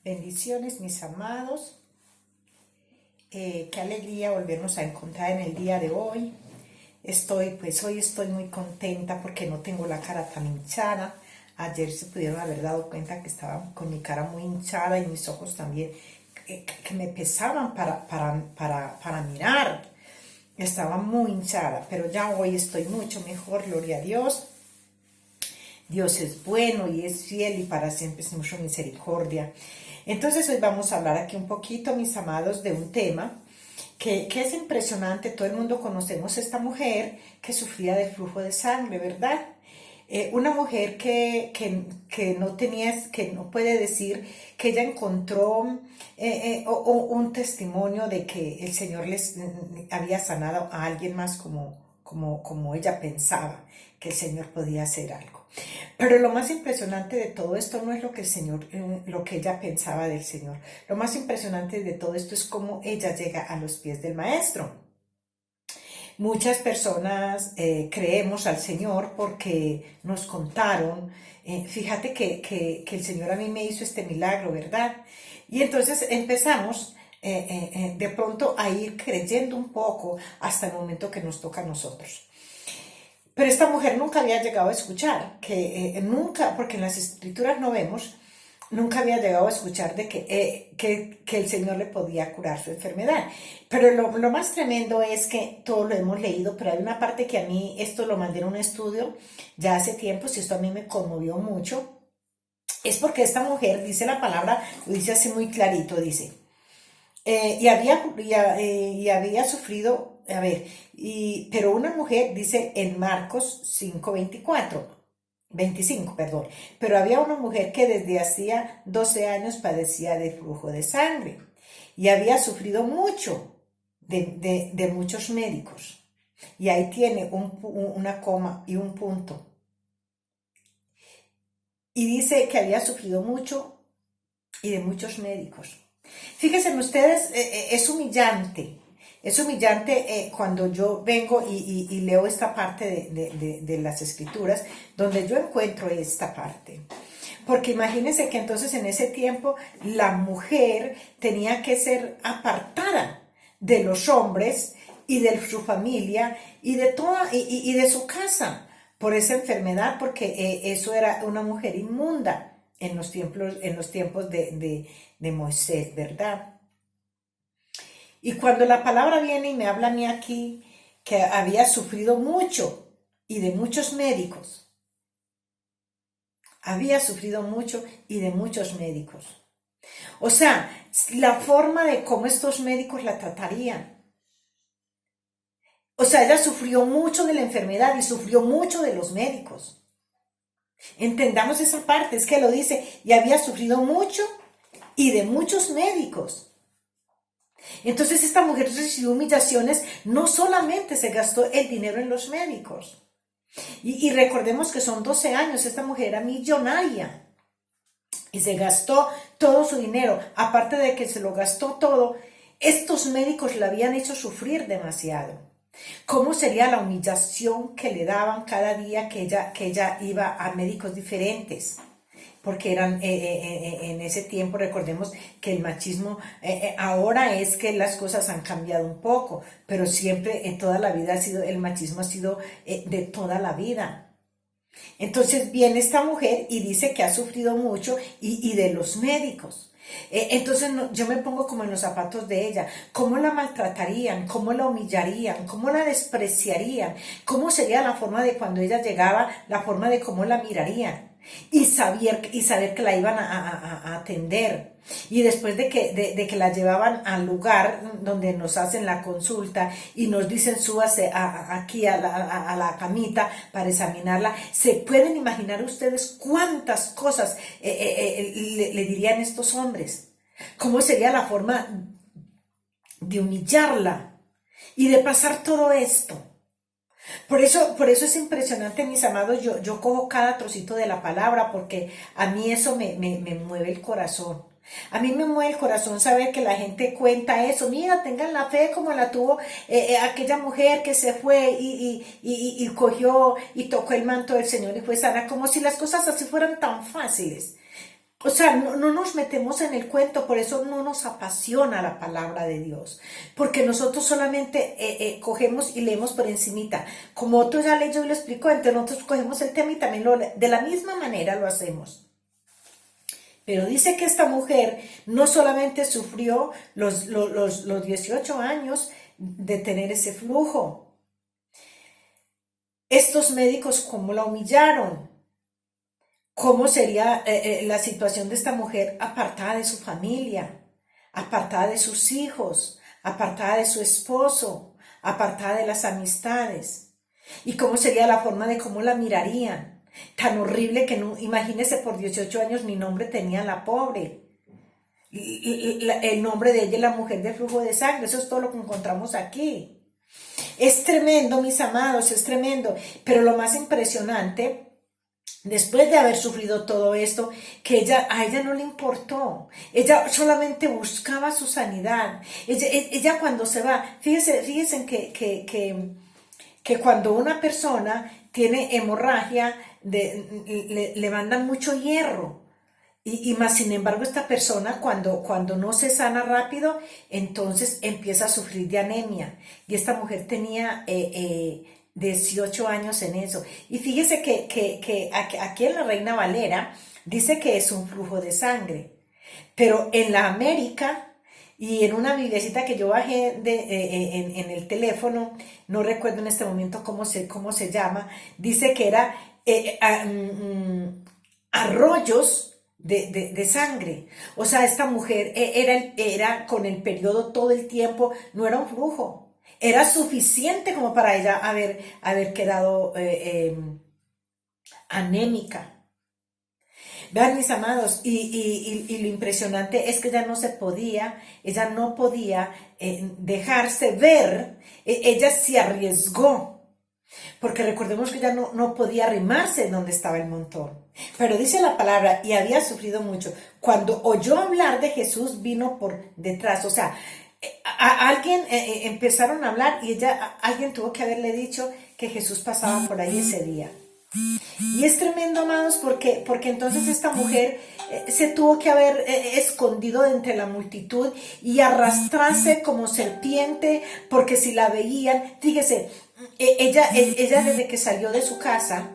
Bendiciones, mis amados. Qué alegría volvernos a encontrar en el día de hoy. Hoy estoy muy contenta porque no tengo la cara tan hinchada. Ayer se pudieron haber dado cuenta que estaba con mi cara muy hinchada y mis ojos también, que me pesaban para mirar. Estaba muy hinchada, pero ya hoy estoy mucho mejor, gloria a Dios. Dios es bueno y es fiel y para siempre es mucha misericordia. Entonces hoy vamos a hablar aquí un poquito, mis amados, de un tema que es impresionante. Todo el mundo conocemos a esta mujer que sufría de flujo de sangre, ¿verdad? Una mujer que no tenía, que no puede decir que ella encontró un testimonio de que el Señor les había sanado a alguien más como ella pensaba que el Señor podía hacer algo. Pero lo más impresionante de todo esto no es lo que el Señor, lo que ella pensaba del Señor. Lo más impresionante de todo esto es cómo ella llega a los pies del Maestro. Muchas personas creemos al Señor porque nos contaron, fíjate que el Señor a mí me hizo este milagro, ¿verdad? Y entonces empezamos de pronto a ir creyendo un poco hasta el momento que nos toca a nosotros. Pero esta mujer nunca había llegado a escuchar, nunca, porque en las escrituras no vemos, nunca había llegado a escuchar de que el Señor le podía curar su enfermedad. Pero lo más tremendo es que todo lo hemos leído, pero hay una parte que a mí, esto lo mandé en un estudio ya hace tiempo, y esto a mí me conmovió mucho, es porque esta mujer, dice la palabra, lo dice así muy clarito, dice, y había sufrido, pero una mujer, dice en Marcos 5:25, perdón, pero había una mujer que desde hacía 12 años padecía de flujo de sangre y había sufrido mucho de muchos médicos. Y ahí tiene una coma y un punto. Y dice que había sufrido mucho y de muchos médicos. Fíjense ustedes, es humillante cuando yo vengo y leo esta parte de las escrituras, donde yo encuentro esta parte. Porque imagínense que entonces en ese tiempo la mujer tenía que ser apartada de los hombres y de su familia y de su casa por esa enfermedad, porque eso era una mujer inmunda en los tiempos de Moisés, ¿verdad? Y cuando la palabra viene y me habla a mí aquí que había sufrido mucho y de muchos médicos, había sufrido mucho y de muchos médicos. O sea, la forma de cómo estos médicos la tratarían. O sea, ella sufrió mucho de la enfermedad y sufrió mucho de los médicos. Entendamos esa parte, es que lo dice, y había sufrido mucho y de muchos médicos. Entonces esta mujer recibió humillaciones, no solamente se gastó el dinero en los médicos. Y recordemos que son 12 años, esta mujer era millonaria. Y se gastó todo su dinero, aparte de que se lo gastó todo, estos médicos la habían hecho sufrir demasiado. ¿Cómo sería la humillación que le daban cada día que ella iba a médicos diferentes? Porque eran en ese tiempo, recordemos que el machismo, ahora es que las cosas han cambiado un poco, pero siempre en toda la vida el machismo ha sido de toda la vida. Entonces viene esta mujer y dice que ha sufrido mucho y de los médicos. Entonces yo me pongo como en los zapatos de ella. ¿Cómo la maltratarían? ¿Cómo la humillarían? ¿Cómo la despreciarían? ¿Cómo sería la forma de cuando ella llegaba, la forma de cómo la mirarían? Y saber que la iban a atender. Y después de que la llevaban al lugar donde nos hacen la consulta y nos dicen súbase aquí a la camita para examinarla, ¿se pueden imaginar ustedes cuántas cosas le dirían estos hombres? ¿Cómo sería la forma de humillarla y de pasar todo esto? Por eso es impresionante, mis amados, yo cojo cada trocito de la palabra porque a mí eso me mueve el corazón. A mí me mueve el corazón saber que la gente cuenta eso. Mira, tengan la fe como la tuvo aquella mujer que se fue y cogió y tocó el manto del Señor y fue sana, como si las cosas así fueran tan fáciles. O sea, no nos metemos en el cuento, por eso no nos apasiona la palabra de Dios, porque nosotros solamente cogemos y leemos por encimita. Como otro ya leyó y lo explicó, entonces nosotros cogemos el tema y también de la misma manera lo hacemos. Pero dice que esta mujer no solamente sufrió los 18 años de tener ese flujo. Estos médicos, ¿cómo la humillaron? ¿Cómo sería la situación de esta mujer apartada de su familia, apartada de sus hijos, apartada de su esposo, apartada de las amistades? ¿Y cómo sería la forma de cómo la mirarían? Tan horrible que no, imagínese, por 18 años ni nombre tenía la pobre. El nombre de ella es la mujer de flujo de sangre, eso es todo lo que encontramos aquí. Es tremendo, mis amados, es tremendo, pero lo más impresionante, después de haber sufrido todo esto, que a ella no le importó, ella solamente buscaba su sanidad. Ella cuando se va, fíjense que cuando una persona tiene hemorragia, le mandan mucho hierro. Y más sin embargo, esta persona cuando no se sana rápido, entonces empieza a sufrir de anemia. Y esta mujer tenía 18 años en eso. Y fíjese que aquí en la Reina Valera dice que es un flujo de sangre. Pero en la América y en una biblecita que yo bajé en el teléfono, no recuerdo en este momento cómo se llama, dice que era arroyos de sangre. O sea, esta mujer era con el periodo todo el tiempo, no era un flujo. Era suficiente como para ella haber quedado anémica. Vean, mis amados, y lo impresionante es que ella no podía dejarse ver, ella se arriesgó, porque recordemos que ella no podía arrimarse donde estaba el montón. Pero dice la palabra, y había sufrido mucho. Cuando oyó hablar de Jesús, vino por detrás. O sea, a alguien empezaron a hablar y alguien tuvo que haberle dicho que Jesús pasaba por ahí ese día. Y es tremendo, amados, porque entonces esta mujer se tuvo que haber escondido de entre la multitud y arrastrarse como serpiente, porque si la veían, fíjese, ella desde que salió de su casa,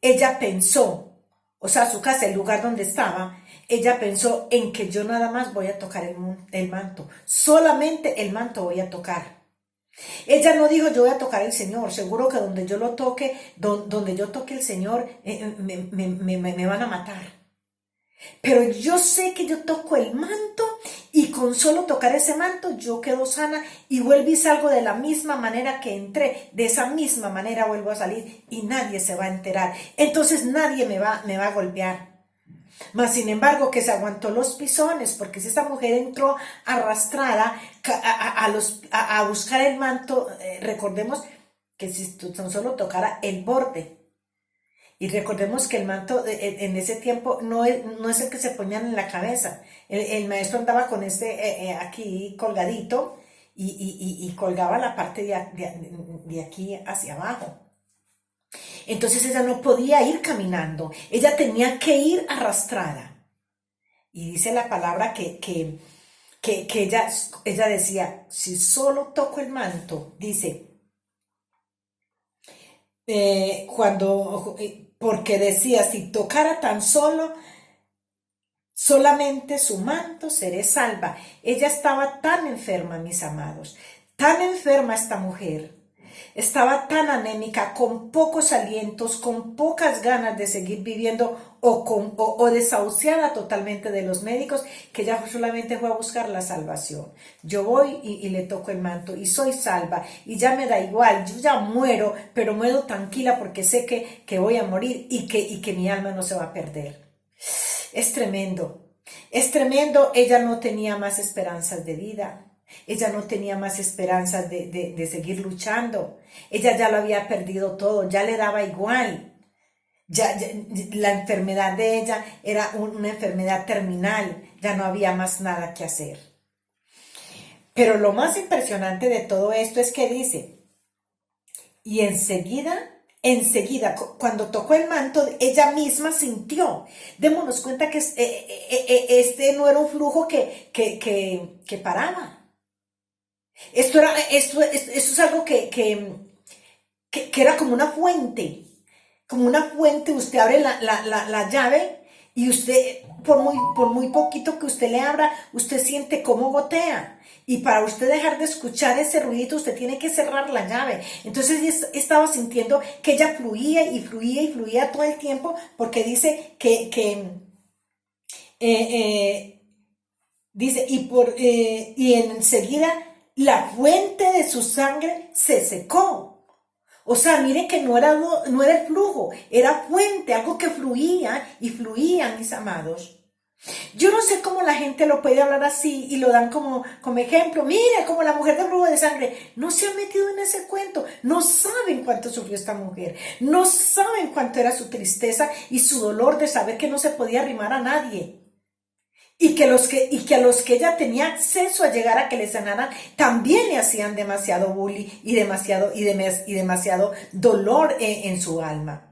ella pensó, o sea, su casa, el lugar donde estaba, ella pensó en que yo nada más voy a tocar el manto, solamente el manto voy a tocar. Ella no dijo yo voy a tocar el Señor, seguro que donde yo lo toque, donde yo toque el Señor, me van a matar. Pero yo sé que yo toco el manto y con solo tocar ese manto yo quedo sana y vuelvo y salgo de la misma manera que entré, de esa misma manera vuelvo a salir y nadie se va a enterar. Entonces nadie me va a golpear. Mas sin embargo que se aguantó los pisones, porque si esta mujer entró arrastrada a buscar el manto, recordemos que si tan solo tocara el borde, y recordemos que el manto en ese tiempo no es el que se ponían en la cabeza, el maestro andaba con aquí colgadito y colgaba la parte de aquí hacia abajo. Entonces ella no podía ir caminando, ella tenía que ir arrastrada. Y dice la palabra que ella decía, si solo toco el manto, dice, porque decía, si tocara tan solamente su manto, seré salva. Ella estaba tan enferma, mis amados, tan enferma esta mujer. Estaba tan anémica, con pocos alientos, con pocas ganas de seguir viviendo o desahuciada totalmente de los médicos, que ella solamente fue a buscar la salvación. Yo voy y le toco el manto y soy salva y ya me da igual, yo ya muero, pero muero tranquila porque sé que voy a morir y que mi alma no se va a perder. Es tremendo, ella no tenía más esperanzas de vida. Ella no tenía más esperanzas de seguir luchando. Ella ya lo había perdido todo, ya le daba igual. Ya, la enfermedad de ella era una enfermedad terminal, ya no había más nada que hacer. Pero lo más impresionante de todo esto es que dice, y enseguida enseguida, cuando tocó el manto, ella misma sintió. Démonos cuenta que este no era un flujo que paraba. Esto es algo que era como una fuente. Usted abre la llave y usted, por muy poquito que usted le abra, usted siente cómo gotea. Y para usted dejar de escuchar ese ruidito, usted tiene que cerrar la llave. Entonces estaba sintiendo que ella fluía y fluía y fluía todo el tiempo, porque dice dice, y enseguida la fuente de su sangre se secó. O sea, mire que no era el flujo, era fuente, algo que fluía y fluía, mis amados. Yo no sé cómo la gente lo puede hablar así y lo dan como ejemplo. Mire, como la mujer del flujo de sangre. No se han metido en ese cuento. No saben cuánto sufrió esta mujer. No saben cuánto era su tristeza y su dolor de saber que no se podía arrimar a nadie. Y que a los que ella tenía acceso a llegar a que le sanaran, también le hacían demasiado bullying y demasiado dolor en su alma.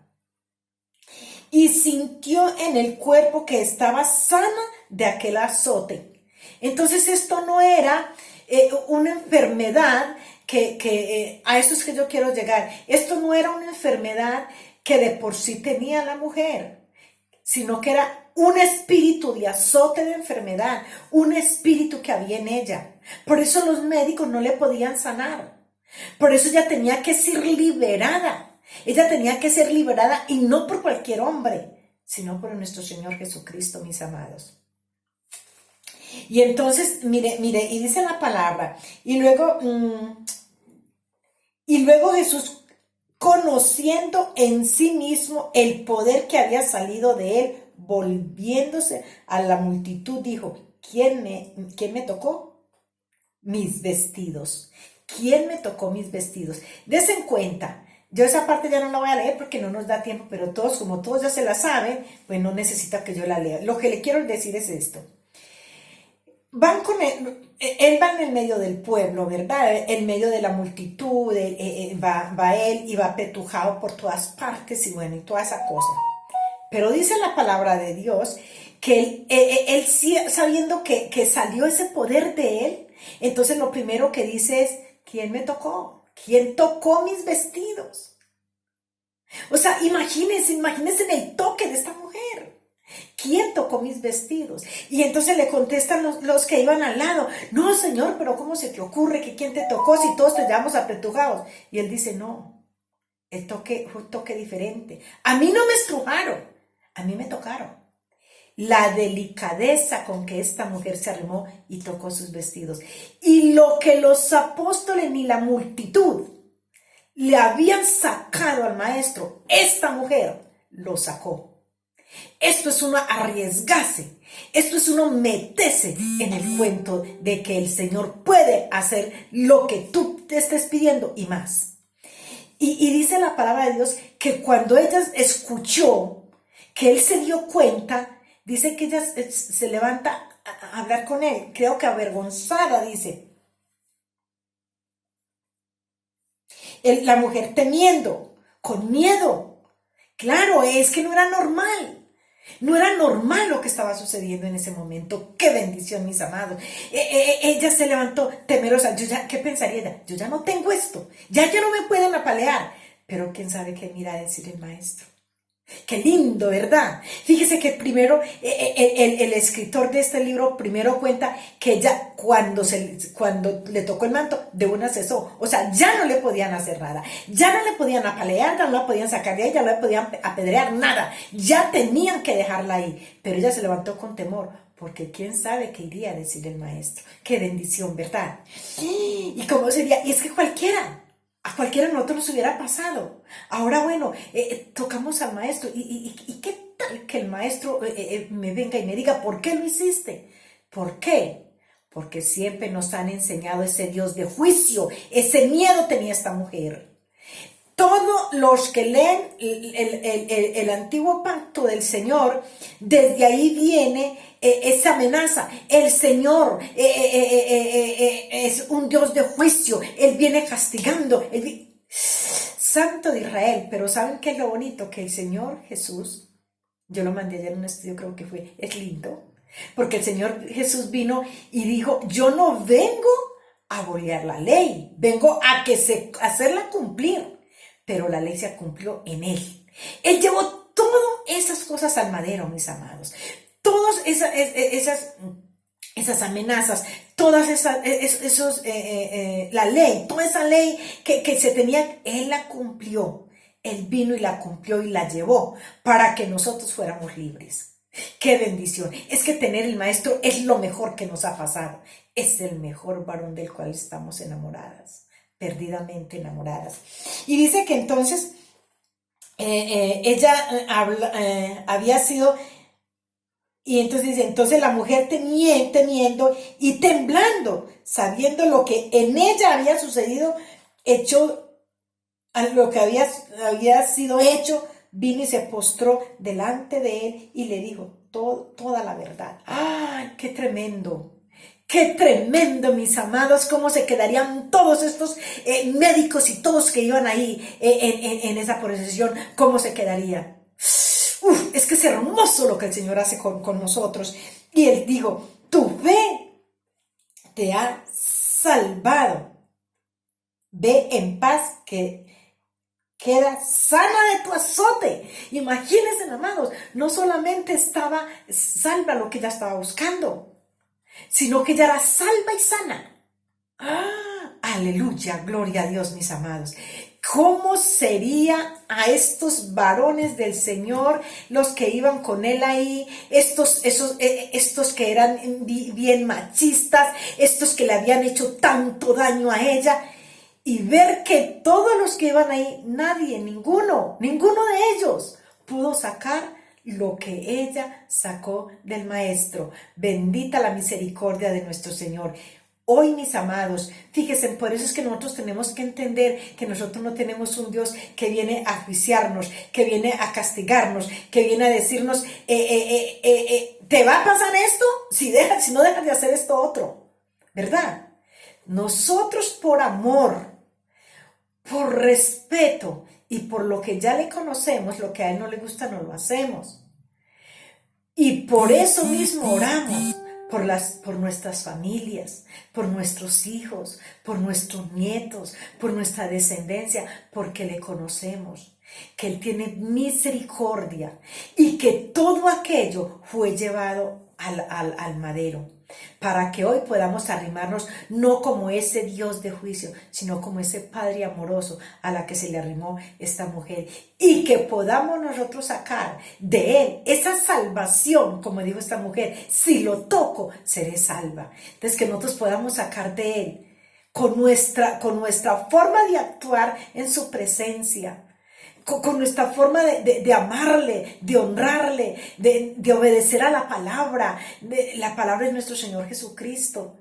Y sintió en el cuerpo que estaba sana de aquel azote. Entonces esto no era una enfermedad a esto es que yo quiero llegar. Esto no era una enfermedad que de por sí tenía la mujer, sino que era un espíritu de azote de enfermedad, un espíritu que había en ella. Por eso los médicos no le podían sanar. Por eso ella tenía que ser liberada. Ella tenía que ser liberada, y no por cualquier hombre, sino por nuestro Señor Jesucristo, mis amados. Y entonces, mire, y dice la palabra, y luego Jesús, conociendo en sí mismo el poder que había salido de él, volviéndose a la multitud, dijo: ¿Quién me tocó? Mis vestidos. ¿Quién me tocó mis vestidos? Dese en cuenta. Yo esa parte ya no la voy a leer porque no nos da tiempo, pero como todos ya se la saben, pues no necesita que yo la lea. Lo que le quiero decir es esto. Van con él va en el medio del pueblo, ¿verdad? En medio de la multitud, va él y va apretujado por todas partes y bueno, y toda esa cosa. Pero dice la palabra de Dios que él sabiendo que salió ese poder de él, entonces lo primero que dice es: ¿quién me tocó? ¿Quién tocó mis vestidos? O sea, imagínense en el toque de esta mujer. ¿Quién tocó mis vestidos? Y entonces le contestan los que iban al lado: no, Señor, pero ¿cómo se te ocurre que quién te tocó si todos te llevamos apretujados? Y él dice: no, el toque fue un toque diferente. A mí no me estrujaron, a mí me tocaron. La delicadeza con que esta mujer se arrimó y tocó sus vestidos. Y lo que los apóstoles ni la multitud le habían sacado al maestro, esta mujer lo sacó. Esto es uno arriesgarse. Esto es uno meterse en el cuento de que el Señor puede hacer lo que tú te estés pidiendo y más. Y dice la palabra de Dios que cuando ella escuchó, que él se dio cuenta, dice que ella se levanta a hablar con él, creo que avergonzada, dice. La mujer temiendo, con miedo. Claro, es que no era normal. No era normal lo que estaba sucediendo en ese momento. ¡Qué bendición, mis amados! Ella se levantó temerosa. ¿Qué pensaría ella? Yo ya no tengo esto. Ya no me pueden apalear. Pero quién sabe qué mira a decir el maestro. Qué lindo, ¿verdad? Fíjese que primero el escritor de este libro primero cuenta que ella cuando le tocó el manto de una cesó. O sea, ya no le podían hacer nada. Ya no le podían apalear, ya no la podían sacar de ahí, ya no le podían apedrear, nada. Ya tenían que dejarla ahí. Pero ella se levantó con temor, porque quién sabe qué iría a decir el maestro. Qué bendición, ¿verdad? ¿Y cómo sería? Y es que a cualquiera de nosotros nos hubiera pasado. Ahora, bueno, tocamos al maestro. ¿Y qué tal que el maestro me venga y me diga: ¿por qué lo hiciste? ¿Por qué? Porque siempre nos han enseñado ese Dios de juicio. Ese miedo tenía esta mujer. Todos los que leen el antiguo pacto del Señor, desde ahí viene esa amenaza. El Señor es un Dios de juicio. Él viene castigando. Santo de Israel. Pero ¿saben qué es lo bonito? Que el Señor Jesús, yo lo mandé ayer en un estudio, creo que fue, es lindo, porque el Señor Jesús vino y dijo, yo no vengo a abolir la ley, vengo a hacerla cumplir, pero la ley se cumplió en Él. Él llevó todas esas cosas al madero, mis amados, todas esas amenazas, todas la ley, toda esa ley que se tenía, Él la cumplió. Él vino y la cumplió y la llevó para que nosotros fuéramos libres. ¡Qué bendición! Es que tener el maestro es lo mejor que nos ha pasado. Es el mejor varón del cual estamos enamoradas, perdidamente enamoradas. Y dice que entonces ella había sido... Y entonces dice, entonces la mujer temiendo y temblando, sabiendo lo que en ella había sucedido, lo que había sido hecho, vino y se postró delante de él y le dijo toda la verdad. ¡Ay, qué tremendo! ¡Qué tremendo, mis amados! ¿Cómo se quedarían todos estos médicos y todos que iban ahí en esa procesión? ¿Cómo se quedarían? Es que es hermoso lo que el Señor hace con nosotros. Y Él dijo, tu fe te ha salvado. Ve en paz, que queda sana de tu azote. Imagínense, amados, no solamente estaba salva lo que ella estaba buscando, sino que ella era salva y sana. Aleluya, gloria a Dios, mis amados. ¿Cómo sería a estos varones del Señor, los que iban con él ahí, estos que eran bien machistas, estos que le habían hecho tanto daño a ella, y ver que todos los que iban ahí, ninguno de ellos pudo sacar lo que ella sacó del maestro? Bendita la misericordia de nuestro Señor. Hoy, mis amados, fíjense, por eso es que nosotros tenemos que entender que nosotros no tenemos un Dios que viene a juiciarnos, que viene a castigarnos, que viene a decirnos, ¿te va a pasar esto? Si no dejas de hacer esto otro, ¿verdad? Nosotros por amor, por respeto y por lo que ya le conocemos, lo que a Él no le gusta, no lo hacemos. Y por eso mismo oramos por nuestras familias, por nuestros hijos, por nuestros nietos, por nuestra descendencia, porque le conocemos, que Él tiene misericordia y que todo aquello fue llevado al madero, para que hoy podamos arrimarnos no como ese Dios de juicio, sino como ese Padre amoroso a la que se le arrimó esta mujer, y que podamos nosotros sacar de Él esa salvación, como dijo esta mujer, si lo toco, seré salva. Entonces que nosotros podamos sacar de Él con nuestra forma de actuar en su presencia, con nuestra forma de amarle, de honrarle, de obedecer a la palabra. La palabra es nuestro Señor Jesucristo.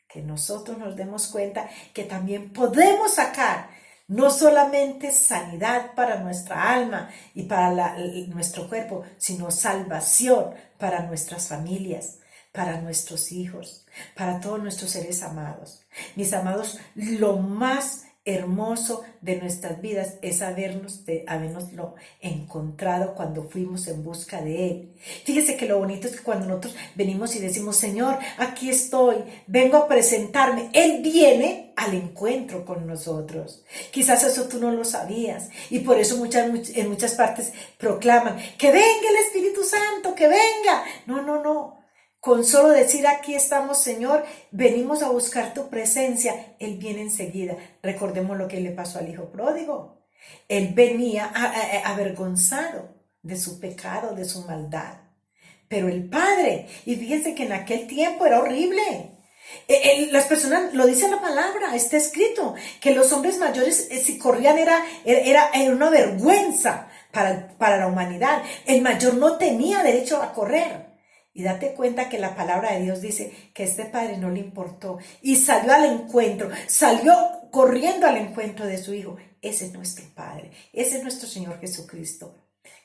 Que nosotros nos demos cuenta que también podemos sacar no solamente sanidad para nuestra alma y para nuestro cuerpo, sino salvación para nuestras familias, para nuestros hijos, para todos nuestros seres amados. Mis amados, lo más hermoso de nuestras vidas es habernoslo encontrado cuando fuimos en busca de Él. Fíjese que lo bonito es que cuando nosotros venimos y decimos, Señor, aquí estoy, vengo a presentarme, Él viene al encuentro con nosotros. Quizás eso tú no lo sabías, y por eso en muchas partes proclaman, que venga el Espíritu Santo, que venga. No. Con solo decir, aquí estamos, Señor, venimos a buscar tu presencia, Él viene enseguida. Recordemos lo que le pasó al hijo pródigo. Él venía avergonzado de su pecado, de su maldad. Pero el Padre, y fíjense que en aquel tiempo era horrible. Las personas, lo dice la palabra, está escrito, que los hombres mayores, si corrían, era una vergüenza para la humanidad. El mayor no tenía derecho a correr. Y date cuenta que la palabra de Dios dice que este padre no le importó y salió al encuentro, salió corriendo al encuentro de su hijo. Ese es nuestro Padre, ese es nuestro Señor Jesucristo,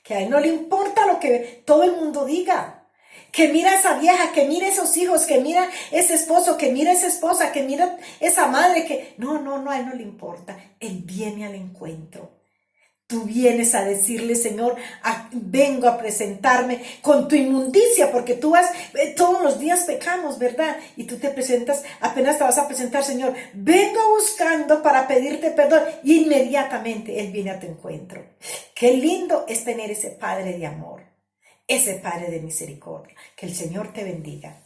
que a Él no le importa lo que todo el mundo diga, que mira a esa vieja, que mira a esos hijos, que mira ese esposo, que mira a esa esposa, que mira esa madre, que no, a Él no le importa. Él viene al encuentro. Tú vienes a decirle, Señor, vengo a presentarme con tu inmundicia, porque tú todos los días pecamos, ¿verdad? Y tú te presentas, apenas te vas a presentar, Señor, vengo buscando para pedirte perdón, y inmediatamente Él viene a tu encuentro. Qué lindo es tener ese Padre de amor, ese Padre de misericordia. Que el Señor te bendiga.